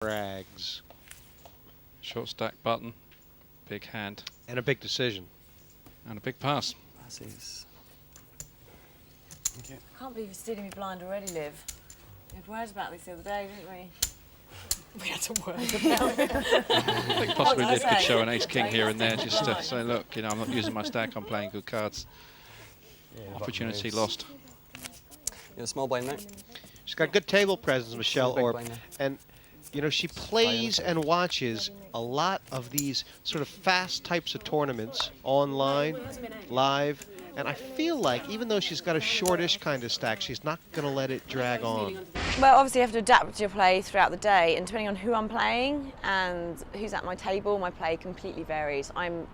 Rags. Short stack button, big hand. And a big decision. And a big pass. Passes. Thank you. I can't believe you're stealing me blind already, Liv. We had words about this the other day, didn't we? We had to work about it. I think possibly Liv could show an ace-king here and there just to say, look, you know, I'm not using my stack, I'm playing good cards. Yeah, opportunity lost. You're a small blind now. She's got good table presence, Michelle Orpe. And, you know, she plays and watches a lot of these sort of fast types of tournaments online, live. And I feel like even though she's got a shortish kind of stack, she's not going to let it drag on. Well, obviously you have to adapt to your play throughout the day, and depending on who I'm playing and who's at my table, my play completely varies. I'm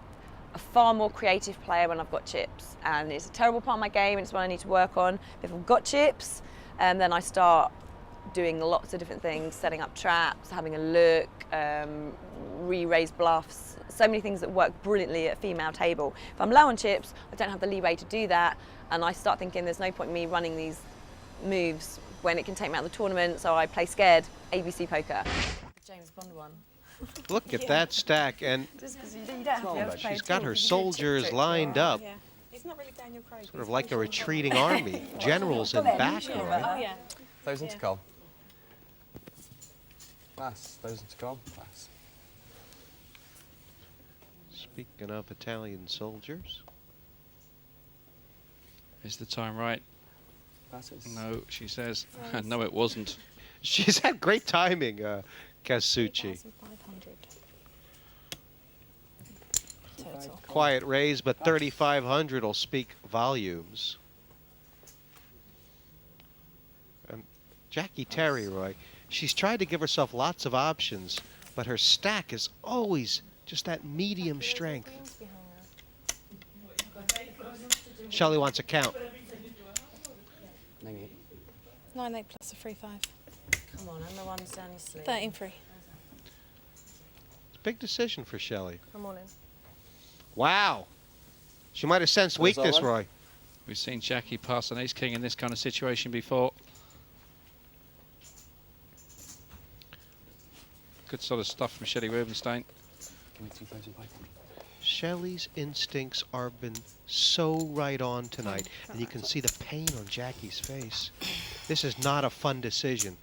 a far more creative player when I've got chips, and it's a terrible part of my game, and it's what I need to work on. If I've got chips, then I start doing lots of different things, setting up traps, having a look, re-raise bluffs, so many things that work brilliantly at a female table. If I'm low on chips, I don't have the leeway to do that, and I start thinking there's no point in me running these moves when it can take me out of the tournament, so I play scared, ABC poker. James Bond one. Look at that stack, and Just because you don't have to be able to play she's at got all, her you can do soldiers chip lined up, Yeah. It's not really Daniel Craig. sort of like a retreating army. Generals in back, right? Oh, yeah. 1,000 to call. Pass. 1,000 to call. Pass. Speaking of Italian soldiers. Is the time right? Passes. No, she says. No, it wasn't. She's had great timing, Kazuchi. 3,500. Total. Quiet raise, but 3,500 will speak volumes. Jaqui Terry, Roy, she's tried to give herself lots of options, but her stack is always just that medium strength. Shelley wants a count. 98. 9-8 plus a 3-5. Come on, I'm the one's down his sleeve. 13-3. Big decision for Shelley. I'm all in. Wow. She might have sensed What is that weakness, one? Roy. We've seen Jaqui pass an ace-king in this kind of situation before. Good sort of stuff from Shelley Rubinstein. Give me 2,000 back. Shelley's instincts are been so right on tonight, and you can see the pain on Jackie's face. This is not a fun decision.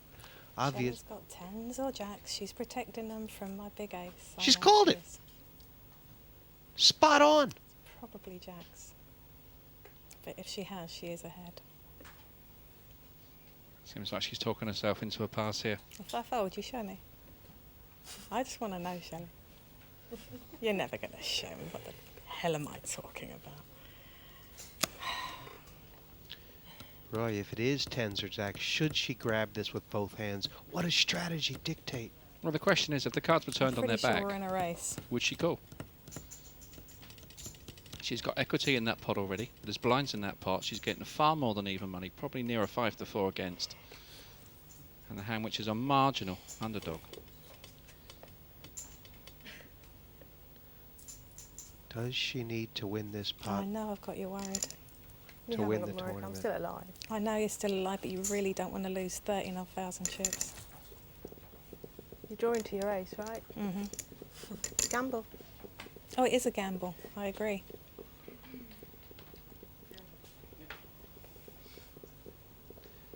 Obvious. Shelley's got tens or jacks. She's protecting them from my big ace. I She's know called she it. is. Spot on. Probably jacks. But if she has, she is ahead. Seems like she's talking herself into a pass here. If I fold, you show me. I just want to know, Shelley. You're never going to show me. What the hell am I talking about? Roy, if it is tens or jacks, should she grab this with both hands? What does strategy dictate? Well, the question is, if the cards were turned on their Pretty sure back, we're in a race. would she call? She's got equity in that pot already. There's blinds in that pot. She's getting far more than even money, probably near a 5-4 against. And the hand which is a marginal underdog. Does she need to win this I pot know I've got you worried. to win the tournament? I'm still alive. I know you're still alive, but you really don't want to lose 13,000 chips. You're drawing to your ace, right? Mm-hmm. Gamble. Oh, it is a gamble. I agree.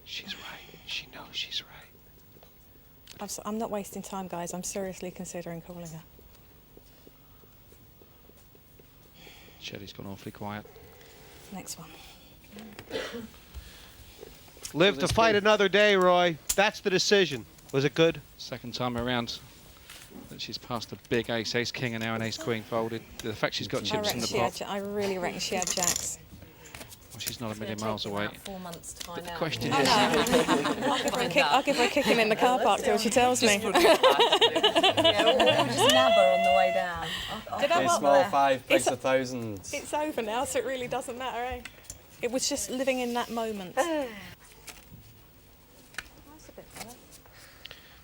She's right. She knows she's right. I'm not wasting time, guys. I'm seriously considering calling her. Shelley's gone awfully quiet. Next one. Live to fight another day, Roy. That's the decision. Was it good? Second time around that she's passed a big ace, ace-king, and now an ace-queen folded. The fact she's got chips in the pot. I really reckon she had jacks. Well, she's not a million miles away. 4 months' time But the now. question Oh, is, no. I'll give her a kicking in the car park till she tells me. Yeah, we'll just nab her on the way down. Did I A what? small 5, It's place of thousands. It's over now, so it really doesn't matter, eh? It was just living in that moment. That's a bit better.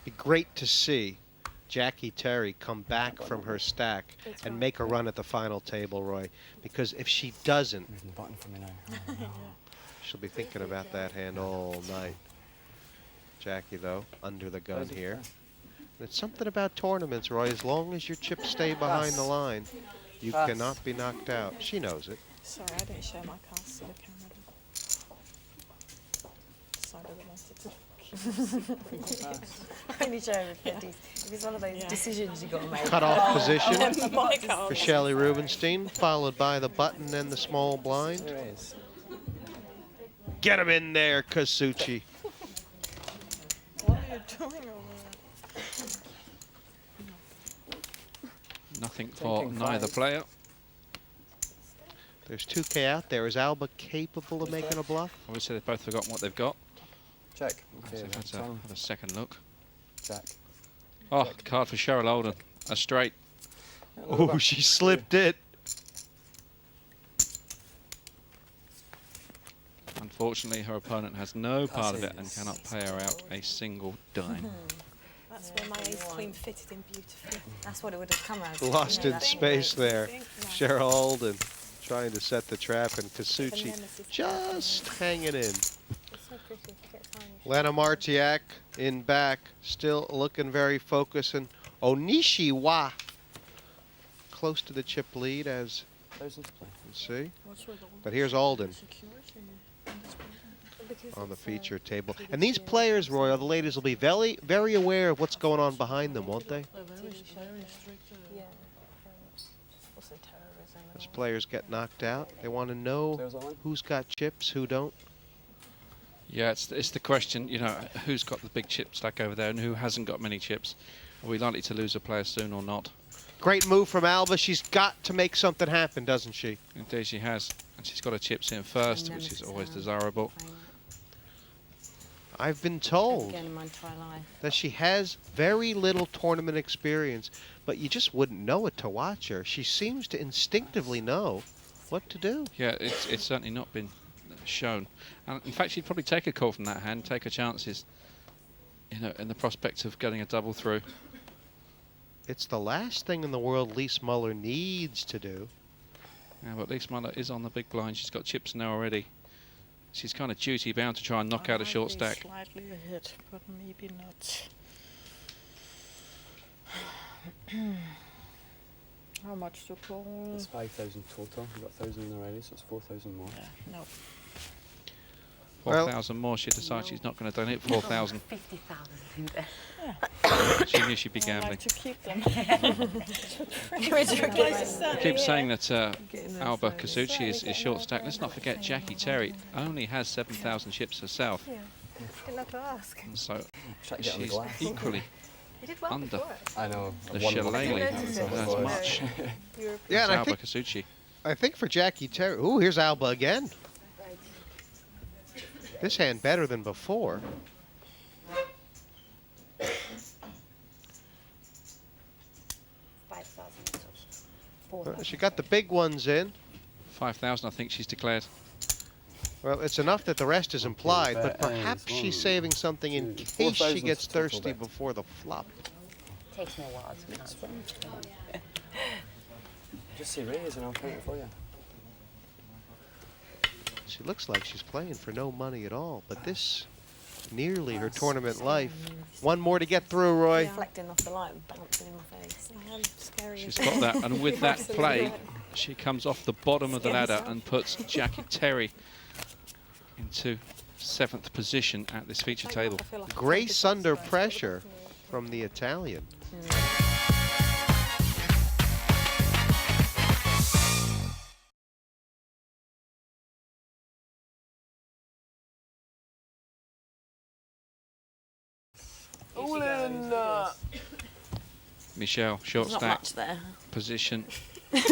Be great to see Jaqui Terry come back from her stack and make a run at the final table, Roy. Because if she doesn't, There's a button for me now. Oh, no. she'll be thinking about that hand all night. Jaqui, though, under the gun here. It's something about tournaments, Roy. As long as your chips stay behind the line, you Pass. cannot be knocked out. She knows it. Sorry, I didn't show my cards to the camera. Decided I wanted to. Only showing with 50s. It's one of those decisions you got to make. Cut off position My for cards. Shelley Rubinstein, followed by the button and the small blind. There is. Get him in there, Kasuchi. What are you doing over Nothing for Thinking neither five. player. There's 2K out there. Is Alba capable of making a bluff? Obviously, they've both forgotten what they've got. Check. So Okay, they've had to Tom. have a second look. Jack. Oh, card for Cheryl Olden. A straight. Oh, she slipped it. Unfortunately, her opponent has no part of it and Passes. cannot pay her out a single dime. That's where my ace queen fitted in beautifully. That's what it would have come as. Lost you know, in that space thing. there. No. Cheryl Holden trying to set the trap, and Kasuchi nemesis. just hanging in. It's so pretty. Get tiny. Lena Martiak in back, still looking very focused, and Onishiwa close to the chip lead, as Thousands to play. you see. What's with all But here's Alden Because on the it's, feature table. And these players, Roy, the ladies will be very, very aware of what's going on behind them, won't they? Yeah. Also terrorism. As players get knocked out, they want to know There's Owen. who's got chips, who don't. Yeah, it's the question, you know, who's got the big chip stack over there and who hasn't got many chips? Are we likely to lose a player soon or not? Great move from Alba. She's got to make something happen, doesn't she? Indeed she has. And she's got her chips in first, which is always desirable. I've been told Again in my try life. that she has very little tournament experience, but you just wouldn't know it to watch her. She seems to instinctively know what to do. Yeah, it's certainly not been shown. And in fact, she'd probably take a call from that hand, take her chances, you know, in the prospect of getting a double through. It's the last thing in the world Lise Muller needs to do. Yeah, but Lise Muller is on the big blind. She's got chips now already. She's kind of duty bound to try and knock out a short stack. Slightly ahead, but maybe not. How much to call? It's 5,000 total. We've got 1,000 already, so it's 4,000 more. No. 4,000 more. She decides she's not going to donate 4,000. 50,000 in there. She knew she'd be I gambling. like to keep them. I keep saying that Alba Kasuchi is short stack. Let's not forget Jaqui Terry only has 7,000 chips herself. Yeah. Didn't have to ask. And so Try to get on the she's glass. equally You did well under before. I know. the I've won Shelley noticed it. as much European. Yeah, as and I Alba think, Kasuchi. I think for Jaqui Terry. Ooh, here's Alba again. This hand better than before. 5,000. She got the big ones in. 5,000, I think she's declared. Well, it's enough that the rest is implied, but but, perhaps one, she's saving something in two, case she 4,000 gets total thirsty bet. before the flop. Takes me a while to count them. Just say raise and I'll count it for you. She looks like she's playing for no money at all, but this nearly her tournament life. One more to get through, Roy. Reflecting off the light and bouncing in my face. Scary. She's got that, and with that play, she comes off the bottom of the Scary ladder stuff. and puts Jaqui Terry into 7th position at this feature table. Grace under pressure from the Italian. Michelle, short There's not stack, much there. position. That's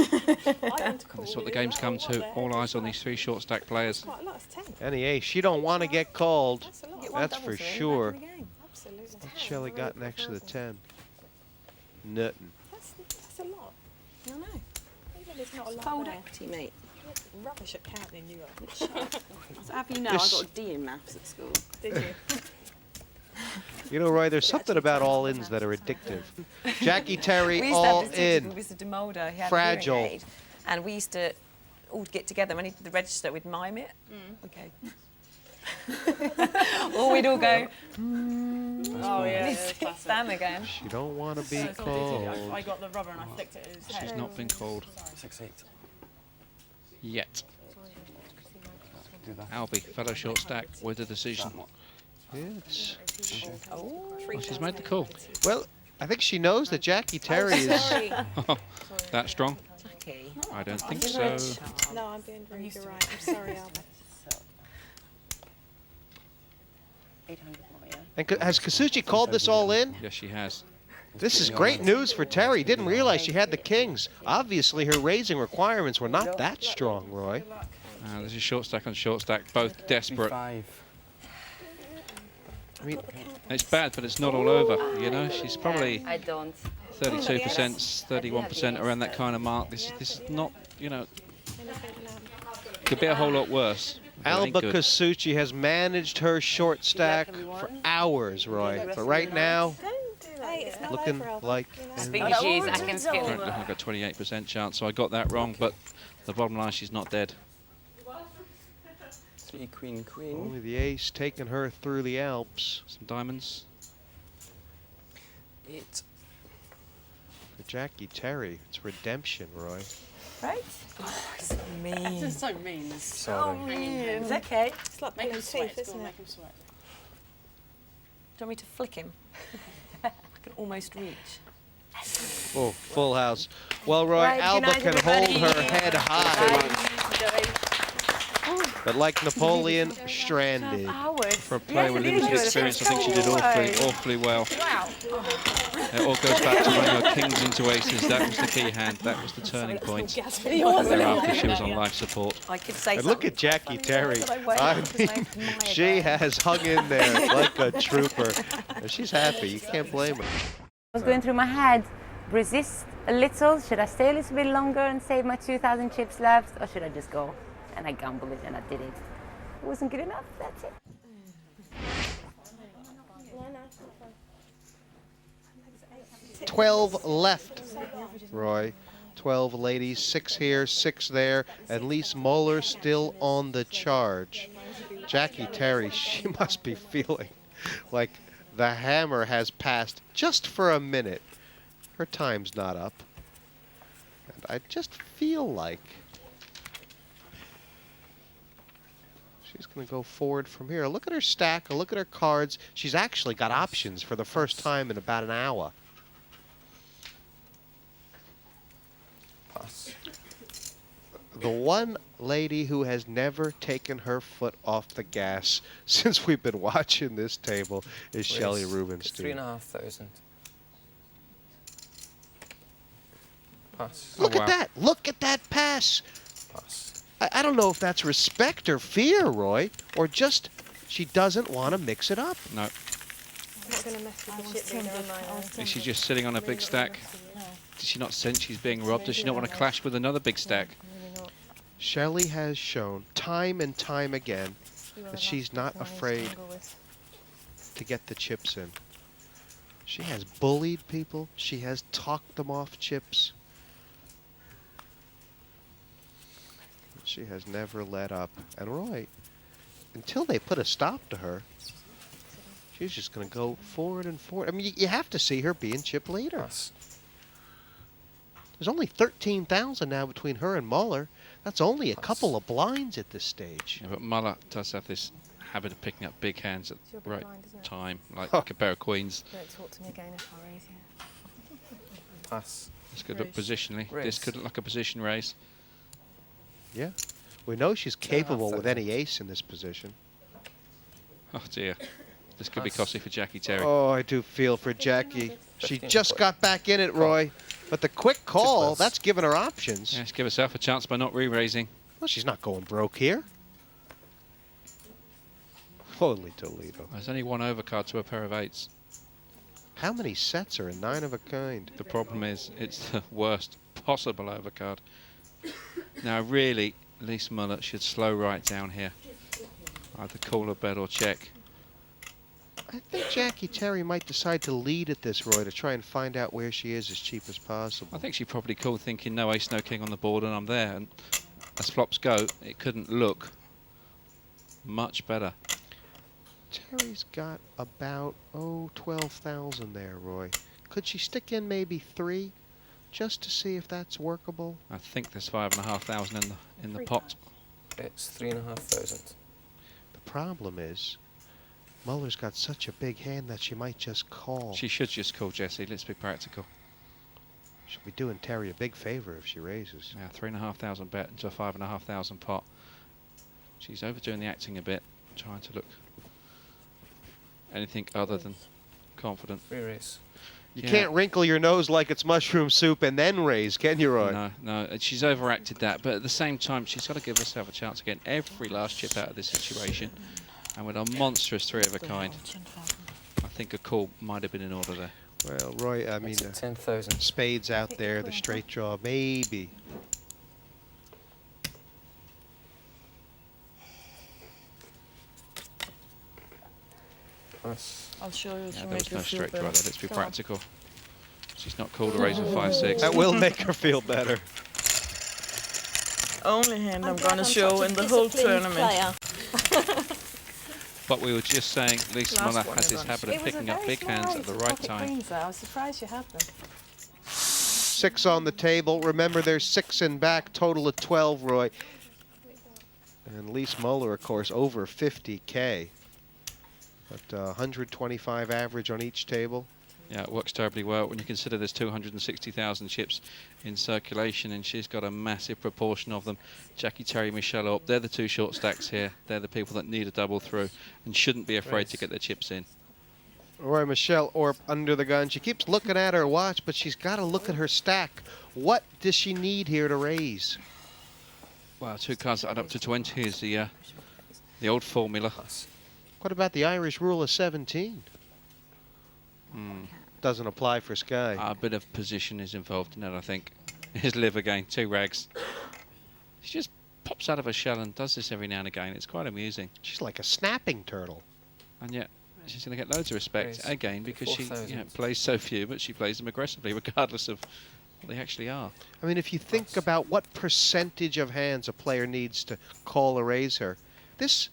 That's what the game's come to. All eyes on these 3 short stack players. Quite a lot. It's 10. Any ace, she don't want to get called. That's a lot. Get one That's double for through, back sure. in the game. Absolutely. What's Shelley got next to the 10? Nothing. That's a lot. I know. Even there's not a lot Fold there. equity, mate. You're rubbish at counting, you are. So have you know, I This- got a D in maths at school. Did you? You know, Roy, there's something about all-ins that are addictive. Jaqui Terry, We used to have all this teacher called in. Mr. DeMolder. He had Fragile. a hearing aid, and we used to all get together. When he did the register, we'd mime it. Okay. Or we'd all go, Oh yeah, Sam again. She don't want to be I called. got the rubber and I flicked it at his head. She's not been called 6-8. yet. Do that. Albie, fellow short stack with a decision. It's, Oh, she's made the call. well, I think she knows that Jaqui Terry is. That strong? I don't think so. No, I'm being rude. You're right. I'm sorry, Albert. And has Kasuchi called this all in? Yes, she has. This is great news for Terry. Didn't realize she had the kings. Obviously, her raising requirements were not that strong, Roy. This is short stack on short stack, both desperate. 5. I mean, It's bad, but it's not all over. You know, she's probably I don't. 32%, 31% around that kind of mark. This is not, you know, could be a whole lot worse. but it ain't Alba good. Kasuchi has managed her short stack for hours, Roy. But right now, Hey, it's not looking over, Albert. like. Speakeasies, I can skip. Currently, I've got 28% chance, so I got that wrong. But the bottom line, she's not dead. 3 queen, queen. Only the ace taking her through the Alps. Some diamonds. 8. For Jaqui Terry, it's redemption, Roy. Right? So mean. So mean. Sorry. It's okay. It's like Make pulling him sweat. teeth, Go isn't on, it? make him sweat. Do you want me to flick him? I can almost reach. Oh, full house. Well, Roy, Right, good Alba night, can hold her everybody. head high, but like Napoleon, stranded. For a player with limited experience, I think she did awfully well. Wow. It all goes back to running her kings into aces. That was the key hand. That was the turning point. Thereafter, she was on life support. I could say And look at something. Jaqui Terry. But I won't, I because mean, I'm she has hung in there like a trooper. And she's happy. You can't blame her. was going through my head, resist a little, should I stay a little bit longer and save my 2,000 chips left, or should I just go? And I gambled it and I did it. It wasn't good enough, that's it. 12 left, Roy. 12 ladies, 6 here, 6 there, and Lise Muller still on the charge. Jaqui Terry, she must be feeling like the hammer has passed just for a minute. Her time's not up. And I just feel like she's going to go forward from here. Look at her stack, look at her cards. She's actually got options for the first time in about an hour. Pass. The one lady who has never taken her foot off the gas since we've been watching this table is Shelley Rubinstein. 3,500. Pass. Look Oh, at wow. that! Look at that pass! Pass. I don't know if that's respect or fear, Roy, or just she doesn't want to mix it up. No, I'm not going to mess with the chip leader, am I? is she just sitting on a big stack? Does she not sense she's being robbed? Does she not want to clash with another big stack? Shelley has shown time and time again that she's not afraid to get the chips in. She has bullied people. She has talked them off chips. But she has never let up. And Roy, until they put a stop to her, she's just going to go forward and forward. I mean, you have to see her being chip leader. Pass. There's only 13,000 now between her and Muller. That's only a couple of blinds at this stage. Yeah, but Muller does have this habit of picking up big hands at You're the right blind, isn't it? time, like Huh. a pair of queens. Don't talk to me again if I raise you. Pass. This could look positionally. This Raise. could look like a position raise. Yeah. We know she's capable with 2,500. any ace in this position. Oh dear. This could be Pass. costly for Jaqui Terry. Oh, I do feel for Jaqui. She 15 just foot. got back in it, Roy. But the quick call, Titmuss. that's given her options. Yes, give herself a chance by not re-raising. Well, she's not going broke here. Holy Toledo. There's only one overcard to a pair of eights. How many sets are in 9 of a kind? The problem is, it's the worst possible overcard. Now, really, Lise Muller should slow right down here. Either call a bet or check. I think Jaqui Terry might decide to lead at this, Roy, to try and find out where she is as cheap as possible. I think she probably called thinking no ace, no king on the board, and I'm there. And as flops go, it couldn't look much better. Terry's got about, 12,000 there, Roy. Could she stick in maybe 3 just to see if that's workable? I think there's 5,500 in the pot. It's 3,500. The problem is, Muller's got such a big hand that she might just call. She should just call Jessie. Let's be practical. She'll be doing Terry a big favor if she raises. Yeah, 3,500 bet into a 5,500 pot. She's overdoing the acting a bit, trying to look anything other than confident. Free raise. You Yeah. can't wrinkle your nose like it's mushroom soup and then raise, can you, Roy? No, no, she's overacted that, but at the same time, she's got to give herself a chance of getting every last chip out of this situation. And with a monstrous 3 of a kind, I think a call might have been in order there. Well, Roy, I mean, It's at 10,000. spades out there, the straight draw, maybe. Pass. I'll show you Yeah, there was no straight draw there. Let's be practical. She's not called a raise with 5-6. That will make her feel better. Only hand I'm gonna show in the whole tournament. But we were just saying, Lisa Muller has this habit of It was a picking up very big small hands raise at the with right pocket time. queens, though. I was surprised you had them. 6 on the table. Remember, there's 6 in back, total of 12, Roy. And Lise Muller, of course, over 50K. But 125 average on each table. Yeah, it works terribly well when you consider there's 260,000 chips in circulation, and she's got a massive proportion of them. Jaqui, Terry, Michelle Orpe, they're the 2 short stacks here. They're the people that need a double through and shouldn't be afraid to get their chips in. Roy, Michelle Orpe under the gun. She keeps looking at her watch, but she's got to look at her stack. What does she need here to raise? Well, 2 cards that add up to 20 is the old formula. Pass. What about the Irish rule of 17? Doesn't apply for Sky. A bit of position is involved in that, I think. Here's Liv again, 2 rags. She just pops out of her shell and does this every now and again. It's quite amusing. She's like a snapping turtle. And yet, she's going to get loads of respect Raise again because she 4,000. plays so few, but she plays them aggressively regardless of what they actually are. I mean, if you think about what percentage of hands a player needs to call or raise her, this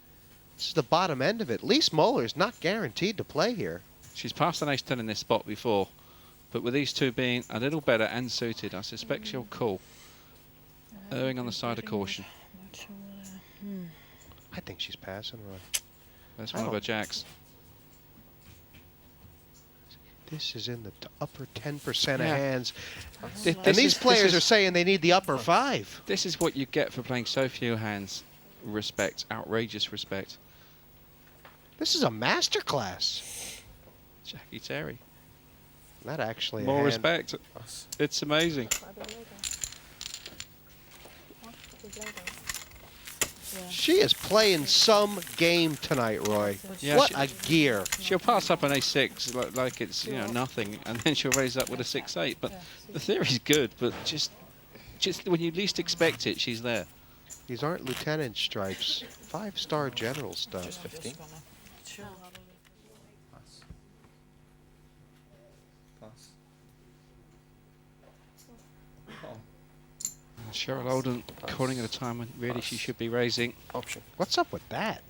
is the bottom end of it. Lise Muller is not guaranteed to play here. She's passed an ace-10 in this spot before, but with these 2 being a little better and suited, I suspect she'll call, erring on the side of caution. I think she's passing, Roy. That's one of her jacks. This is in the upper 10% of Yeah. hands. This And these is- players this are is- saying they need the upper 5. This is what you get for playing so few hands. Respect, outrageous respect. This is a masterclass. Jaqui, Terry. That actually More a hand. respect. Pass. It's amazing. She is playing some game tonight, Roy. Yeah, What she- a gear. She'll pass up an ace-6 like it's nothing, and then she'll raise up with a 6-8. But the theory's good, but just when you least expect it, she's there. These aren't lieutenant stripes. 5-star general stuff. Just 15. Pass. Pass. Call. Cheryl Olden calling at a time when really she should be raising. Option. What's up with that?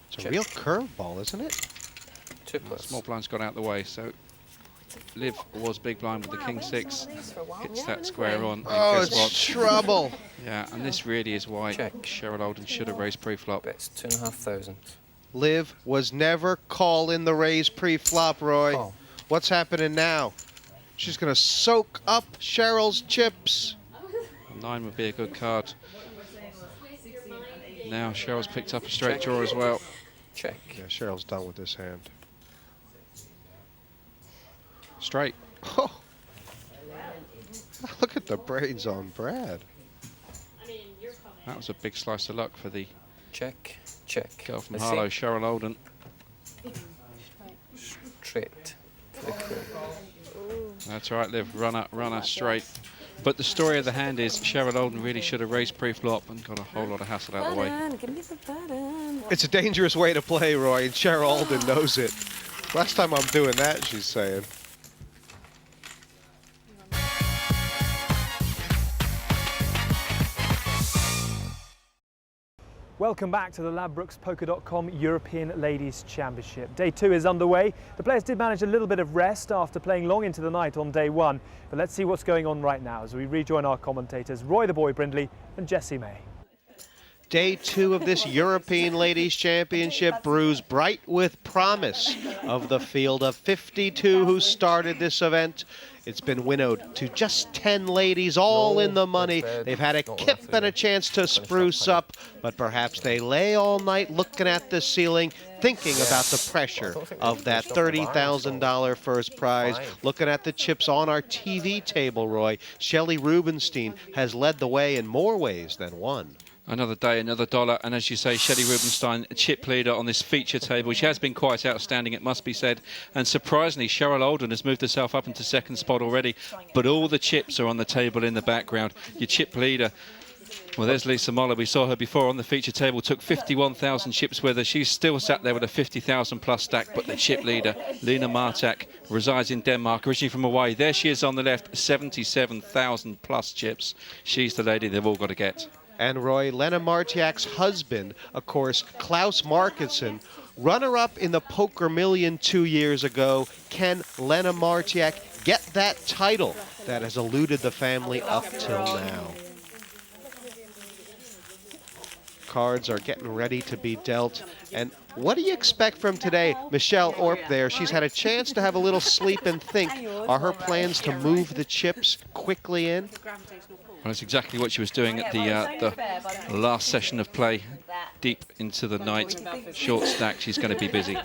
It's a Check. real curveball, isn't it? 2 plus. Small blind's gone out the way, so Liv was big blind with the king-6. Hits that square on, and Oh, guess what? it's trouble. Yeah, and this really is why Check. Cheryl Olden should have raised pre-flop. Bets 2,500. Liv was never calling the raise pre-flop, Roy. Call. What's happening now? She's going to soak up Cheryl's chips. 9 would be a good card. Now Cheryl's picked up a straight draw as well. Check. Yeah, Cheryl's done with this hand. Straight. Oh. Look at the braids on Brad. That was a big slice of luck for the Check. Check. girl from Let's Harlow, see. Cheryl Olden. Straight. To the queen. That's right, Liv. Runner, straight. But the story of the hand is Cheryl Olden really should have raised pre-flop and got a whole lot of hassle out of the way. Give me the button. It's a dangerous way to play, Roy, and Cheryl Olden knows it. Last time I'm doing that, she's saying. Welcome back to the Ladbrokes European Ladies Championship. Day 2 is underway. The players did manage a little bit of rest after playing long into the night on day 1. But let's see what's going on right now as we rejoin our commentators, Roy the Boy Brindley and Jessie May. Day 2 of this European Ladies Championship brews bright with promise of the field of 52 who started this event. It's been winnowed to just 10 ladies, all in the money. They've had a kip and a chance to spruce up, but perhaps they lay all night looking at the ceiling, thinking about the pressure of that $30,000 first prize. Looking at the chips on our TV table, Roy, Shelley Rubinstein has led the way in more ways than one. Another day, another dollar, and as you say, Shelley Rubinstein, chip leader on this feature table. She has been quite outstanding, it must be said. And surprisingly, Cheryl Olden has moved herself up into second spot already, but all the chips are on the table in the background. Your chip leader, well, there's Lisa Moller. We saw her before on the feature table, took 51,000 chips with her. She's still sat there with a 50,000 plus stack, but the chip leader, Lena Martak, resides in Denmark, originally from Hawaii. There she is on the left, 77,000 plus chips. She's the lady they've all got to get. And Roy, Lena Martiak's husband, of course, Klaus Markinson, runner-up in the Poker Million 2 years ago. Can Lena Martiak get that title that has eluded the family up till now? Cards are getting ready to be dealt. And what do you expect from today? Michelle Orpe there, she's had a chance to have a little sleep and think. Are her plans to move the chips quickly in? Well, that's exactly what she was doing at the last session of play, deep into the night. Short stack, she's going to be busy. Are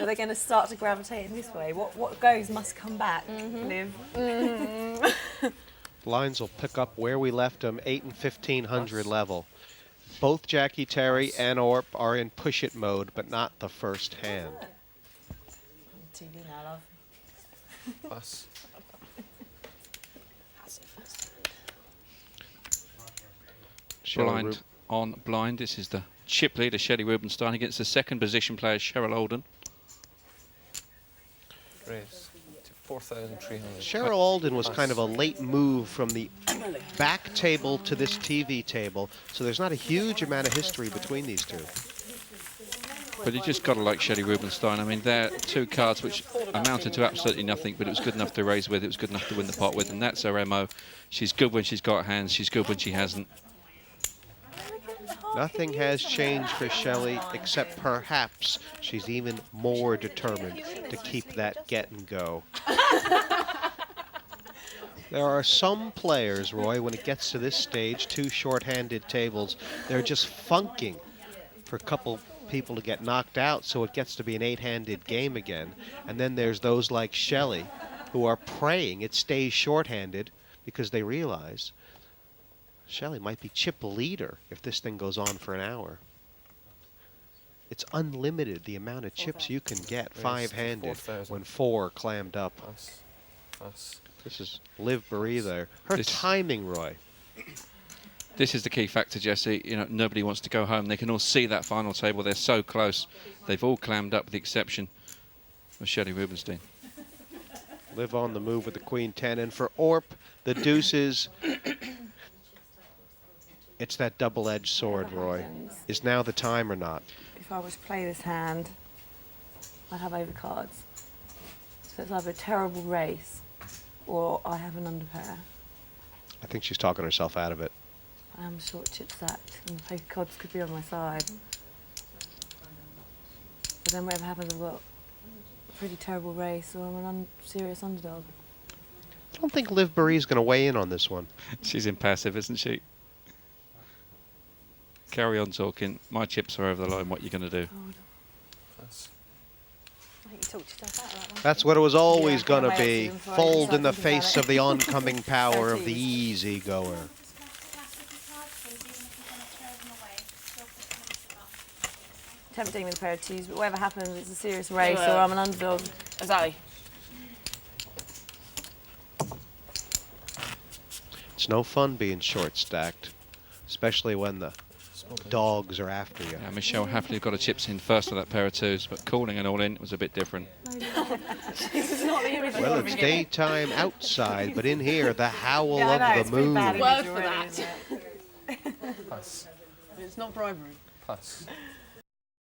they going to start to gravitate in this way? What goes must come back, Liv. Lines will pick up where we left them, 8 and 1500 level. Both Jaqui, Terry, and Orpe are in push-it mode, but not the first hand. TV now, love. Us. Blind on blind. This is the chip leader, Shelley Rubinstein, against the second position player, Cheryl Olden. Raise to 4,300. Cheryl Olden was kind of a late move from the back table to this TV table, so there's not a huge amount of history between these two. But you just got to like Shelley Rubinstein. I mean, they're two cards which amounted to absolutely nothing, but it was good enough to raise with, it was good enough to win the pot with, and that's her MO. She's good when she's got hands, she's good when she hasn't. Nothing has changed for Shelley, except perhaps she's even more determined to keep that get and go. There are some players, Roy, when it gets to this stage, two short-handed tables, they're just funking for a couple people to get knocked out, so it gets to be an 8-handed game again. And then there's those like Shelley who are praying it stays short-handed because they realize Shelley might be chip leader if this thing goes on for an hour. It's unlimited the amount of chips you can get 5-handed when 4 are clammed up. Us. This is Liv Boeree there. Her timing, Roy. This is the key factor, Jesse. You know, nobody wants to go home. They can all see that final table. They're so close. They've all clammed up with the exception of Shelley Rubinstein. Liv on the move with the Queen 10. And for Orpe, the deuces. It's that double-edged sword, Roy. Is now the time or not? If I was to play this hand, I have overcards. So it's either a terrible race or I have an underpair. I think she's talking herself out of it. I am short chip stacked and the cards could be on my side. But then whatever happens, I've got a pretty terrible race or I'm an serious underdog. I don't think Liv Boeree's going to weigh in on this one. She's impassive, isn't she? Carry on talking. My chips are over the line. What are you going to do? I think you talked yourself out of that one. That's what it was always going to be. Fold in the face of the oncoming power of the easy goer. Tempting with a pair of twos, but whatever happens, it's a serious race or I'm an underdog. Exactly. It's no fun being short stacked, especially when the dogs are after you. Yeah, Michelle happily got her chips in first with that pair of twos, but calling and all in was a bit different. Well, it's daytime outside, but in here, the howl of the moon. Word for that. Pass. It's not bribery. Pass.